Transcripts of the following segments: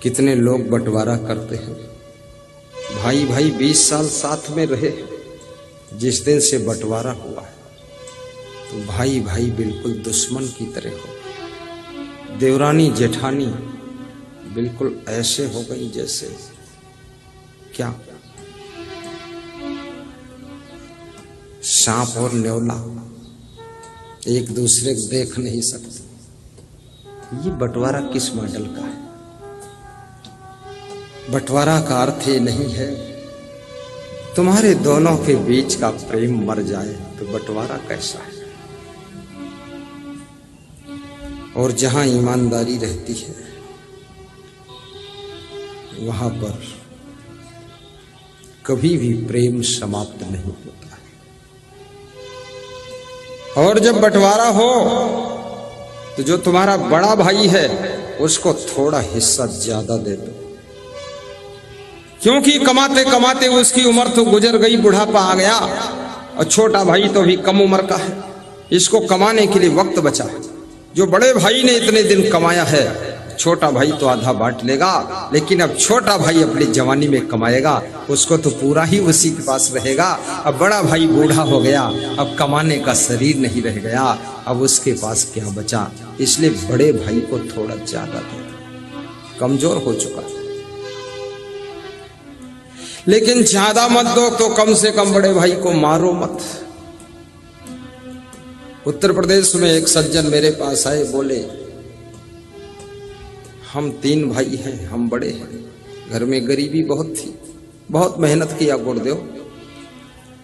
कितने लोग बंटवारा करते हैं। भाई भाई 20 साल साथ में रहे, जिस दिन से बंटवारा हुआ है तो भाई भाई बिल्कुल दुश्मन की तरह हो। देवरानी जेठानी बिल्कुल ऐसे हो गई जैसे क्या सांप और न्योला एक दूसरे को देख नहीं सकते। ये बंटवारा किस मॉडल का है? बंटवारा का अर्थ ये नहीं है तुम्हारे दोनों के बीच का प्रेम मर जाए तो बंटवारा कैसा है। और जहां ईमानदारी रहती है वहां पर कभी भी प्रेम समाप्त नहीं होता है। और जब बंटवारा हो तो जो तुम्हारा बड़ा भाई है उसको थोड़ा हिस्सा ज्यादा दे दो, क्योंकि कमाते कमाते उसकी उम्र तो गुजर गई, बुढ़ापा आ गया, और छोटा भाई तो भी कम उम्र का है, इसको कमाने के लिए वक्त बचा। जो बड़े भाई ने इतने दिन कमाया है छोटा भाई तो आधा बांट लेगा, लेकिन अब छोटा भाई अपनी जवानी में कमाएगा, उसको तो पूरा ही उसी के पास रहेगा। अब बड़ा भाई बूढ़ा हो गया, अब कमाने का शरीर नहीं रह गया, अब उसके पास क्या बचा। इसलिए बड़े भाई को थोड़ा ज्यादा दे, कमजोर हो चुका। लेकिन ज्यादा मत दो तो कम से कम बड़े भाई को मारो मत। उत्तर प्रदेश में एक सज्जन मेरे पास आए, बोले हम 3 भाई हैं, हम बड़े हैं, घर में गरीबी बहुत थी, बहुत मेहनत किया गुरुदेव,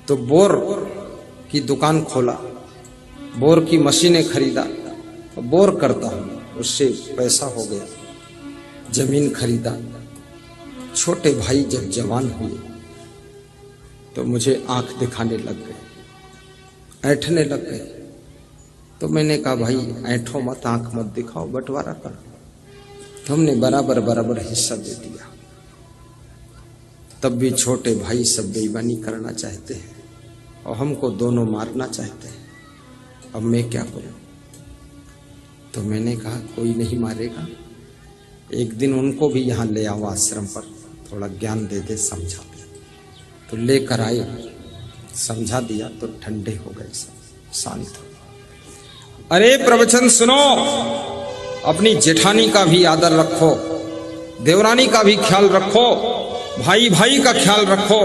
तो बोर की दुकान खोला, बोर की मशीनें खरीदा, बोर करता हूं, उससे पैसा हो गया, जमीन खरीदा। छोटे भाई जब जवान हुए तो मुझे आंख दिखाने लग गए, ऐंठने लग गए। तो मैंने कहा भाई ऐंठो मत, आंख मत दिखाओ, बंटवारा करो। तो हमने बराबर बराबर हिस्सा दे दिया। तब भी छोटे भाई सब बेईमानी करना चाहते हैं और हमको दोनों मारना चाहते हैं। अब मैं क्या करूं? तो मैंने कहा कोई नहीं मारेगा, एक दिन उनको भी यहाँ ले आओ आश्रम पर, थोड़ा ज्ञान दे दे, समझा दे। तो लेकर आए, समझा दिया तो ठंडे हो गए, सब शांत हो। अरे प्रवचन सुनो, अपनी जेठानी का भी आदर रखो, देवरानी का भी ख्याल रखो, भाई भाई का ख्याल रखो।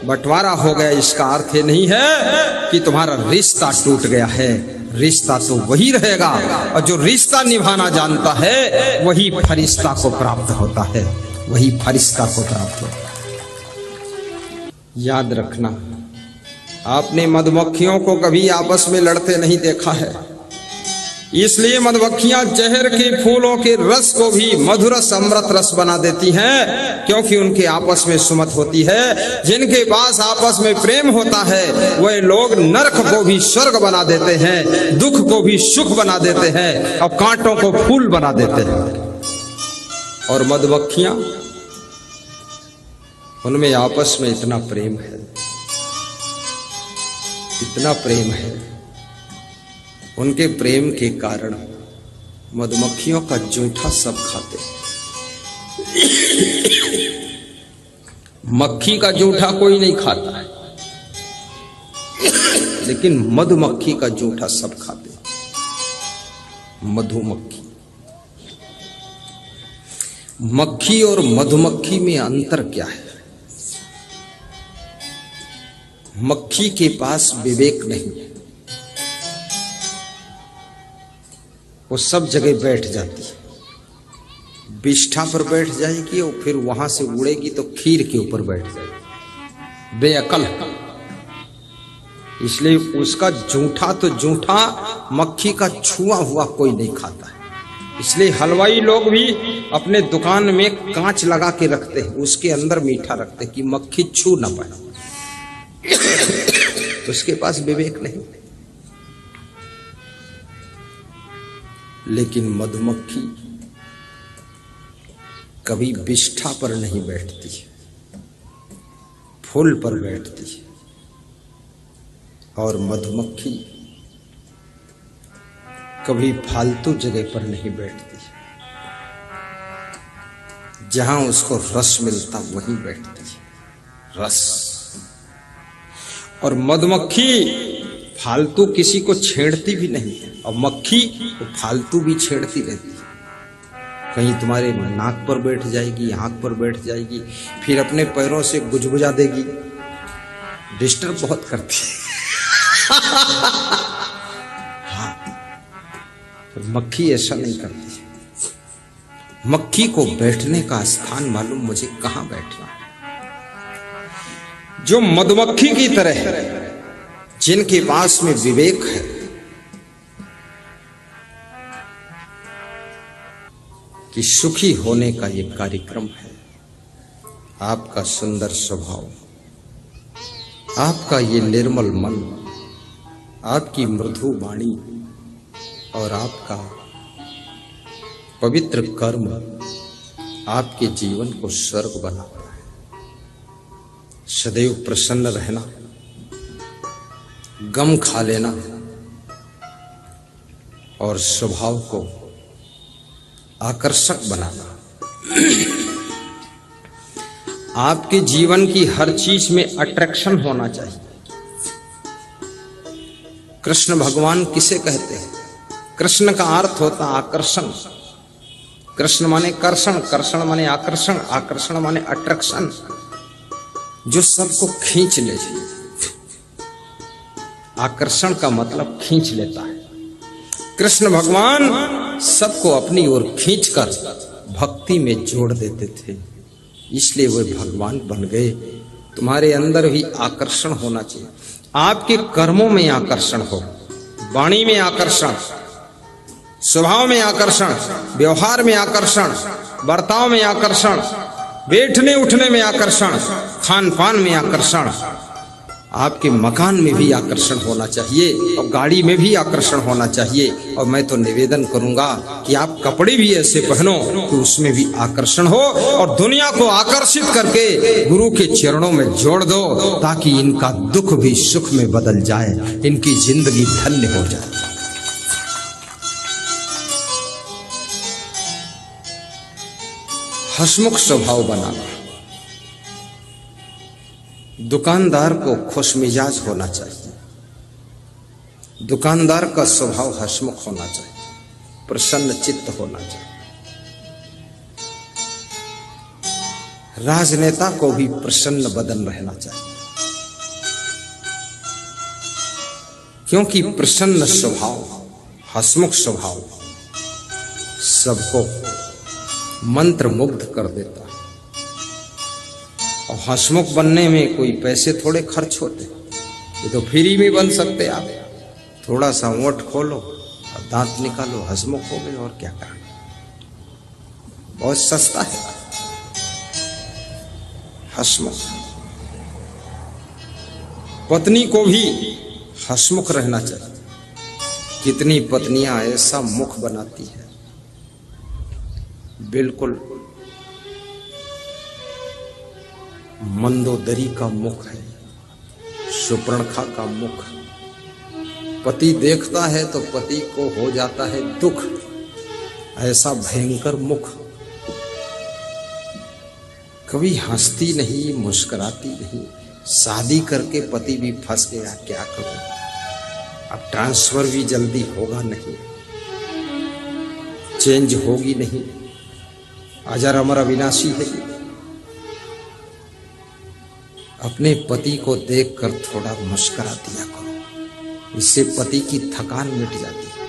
बंटवारा हो गया इसका अर्थ ये नहीं है कि तुम्हारा रिश्ता टूट गया है, रिश्ता तो वही रहेगा, और जो रिश्ता निभाना जानता है वही फरिश्ता को प्राप्त होता है, वही फरिश्ता को प्राप्त होता है। याद रखना, आपने मधुमक्खियों को कभी आपस में लड़ते नहीं देखा है, इसलिए मधुमक्खियां जहर के फूलों के रस को भी मधुरस अमृत रस बना देती हैं, क्योंकि उनके आपस में सुमत होती है। जिनके पास आपस में प्रेम होता है वह लोग नरक को भी स्वर्ग बना देते हैं, दुख को भी सुख बना देते हैं, और कांटों को फूल बना देते हैं। और मधुमक्खियां, उनमें आपस में इतना प्रेम है, इतना प्रेम है, उनके प्रेम के कारण मधुमक्खियों का जूठा सब खाते। मक्खी का जूठा कोई नहीं खाता है, लेकिन मधुमक्खी का जूठा सब खाते। मधुमक्खी, मक्खी और मधुमक्खी में अंतर क्या है? मक्खी के पास विवेक नहीं है, वो सब जगह बैठ जाती है, बिष्ठा पर बैठ जाएगी और फिर वहां से उड़ेगी तो खीर के ऊपर बैठ जाएगी, बेअकल। इसलिए उसका जूठा तो जूठा, मक्खी का छुआ हुआ कोई नहीं खाता है। इसलिए हलवाई लोग भी अपने दुकान में कांच लगा के रखते हैं, उसके अंदर मीठा रखते हैं कि मक्खी छू ना पाए। उसके पास विवेक नहीं। लेकिन मधुमक्खी कभी बिष्ठा पर नहीं बैठती, फूल पर बैठती है। और मधुमक्खी कभी फालतू जगह पर नहीं बैठती, जहां उसको रस मिलता वहीं बैठती है, रस। और मधुमक्खी फालतू किसी को छेड़ती भी नहीं है, और मक्खी तो फालतू भी छेड़ती रहती है। कहीं तुम्हारे नाक पर बैठ जाएगी, आंख पर बैठ जाएगी, फिर अपने पैरों से गुजगुजा देगी, डिस्टर्ब बहुत करती है। हाँ, तो मक्खी ऐसा नहीं करती। मक्खी को बैठने का स्थान मालूम मुझे कहां बैठना है। जो मधुमक्खी की तरह है, जिनके पास में विवेक है, कि सुखी होने का ये कार्यक्रम है। आपका सुंदर स्वभाव, आपका ये निर्मल मन, आपकी मृदु वाणी और आपका पवित्र कर्म आपके जीवन को स्वर्ग बनाता है। सदैव प्रसन्न रहना, गम खा लेना और स्वभाव को आकर्षक बनाना। आपके जीवन की हर चीज में अट्रैक्शन होना चाहिए। कृष्ण भगवान किसे कहते हैं? कृष्ण का अर्थ होता आकर्षण। कृष्ण माने कर्षण, कर्षण माने आकर्षण, आकर्षण माने अट्रैक्शन, जो सबको खींच ले। आकर्षण का मतलब खींच लेता है। कृष्ण भगवान सबको अपनी ओर खींचकर भक्ति में जोड़ देते थे, इसलिए वे भगवान बन गए। तुम्हारे अंदर भी आकर्षण होना चाहिए। आपके कर्मों में आकर्षण हो, वाणी में आकर्षण, स्वभाव में आकर्षण, व्यवहार में आकर्षण, बर्ताव में आकर्षण, बैठने उठने में आकर्षण, खान पान में आकर्षण। आपके मकान में भी आकर्षण होना चाहिए और गाड़ी में भी आकर्षण होना चाहिए। और मैं तो निवेदन करूंगा कि आप कपड़े भी ऐसे पहनो कि उसमें भी आकर्षण हो, और दुनिया को आकर्षित करके गुरु के चरणों में जोड़ दो, ताकि इनका दुख भी सुख में बदल जाए, इनकी जिंदगी धन्य हो जाए। हंसमुख स्वभाव बनाना। दुकानदार को खुशमिजाज होना चाहिए। दुकानदार का स्वभाव हंसमुख होना चाहिए, प्रसन्न चित्त होना चाहिए। राजनेता को भी प्रसन्न बदन रहना चाहिए, क्योंकि प्रसन्न स्वभाव, हंसमुख स्वभाव सबको मंत्र मुग्ध कर देता है। और हंसमुख बनने में कोई पैसे थोड़े खर्च होते, ये तो फ्री में बन सकते आप। थोड़ा सा ओंठ खोलो और दांत निकालो, हंसमुख हो गए, और क्या करना। बहुत सस्ता है हंसमुख। पत्नी को भी हंसमुख रहना चाहिए। कितनी पत्नियां ऐसा मुख बनाती है, बिल्कुल मंदोदरी का मुख है, सुपर्णखा का मुख। पति देखता है तो पति को हो जाता है दुख, ऐसा भयंकर मुख। कभी हंसती नहीं, मुस्कुराती नहीं। शादी करके पति भी फंस गया, क्या करूं, अब ट्रांसफर भी जल्दी होगा नहीं, चेंज होगी नहीं, अजर अमर अविनाशी है। अपने पति को देखकर थोड़ा मुस्कुरा दिया करो, इससे पति की थकान मिट जाती है।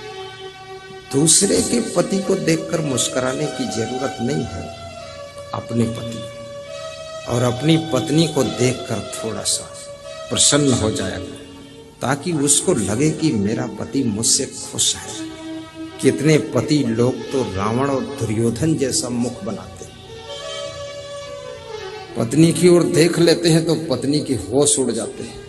दूसरे के पति को देखकर मुस्कुराने की जरूरत नहीं है। अपने पति और अपनी पत्नी को देखकर थोड़ा सा प्रसन्न हो जाए, ताकि उसको लगे कि मेरा पति मुझसे खुश है। कितने पति लोग तो रावण और दुर्योधन जैसा मुख बनाते हैं। पत्नी की ओर देख लेते हैं तो पत्नी के होश उड़ जाते हैं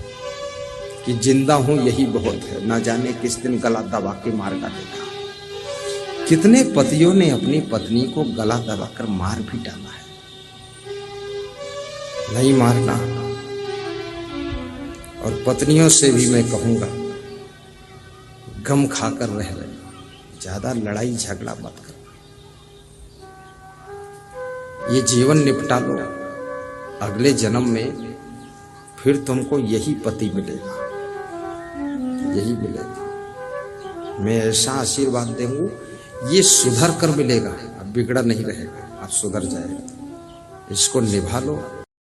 कि जिंदा हूं यही बहुत है, ना जाने किस दिन गला दबा के मार डालेगा। कितने पतियों ने अपनी पत्नी को गला दबाकर मार भी डाला है। नहीं मारना। और पत्नियों से भी मैं कहूंगा, गम खाकर रह रहे, ज्यादा लड़ाई झगड़ा मत करो। ये जीवन निपटा लो, अगले जन्म में फिर तुमको यही पति मिलेगा, यही मिलेगा। मैं ऐसा आशीर्वाद दूंगा, ये सुधर कर मिलेगा, अब बिगड़ा नहीं रहेगा, अब सुधर जाएगा। इसको निभा लो।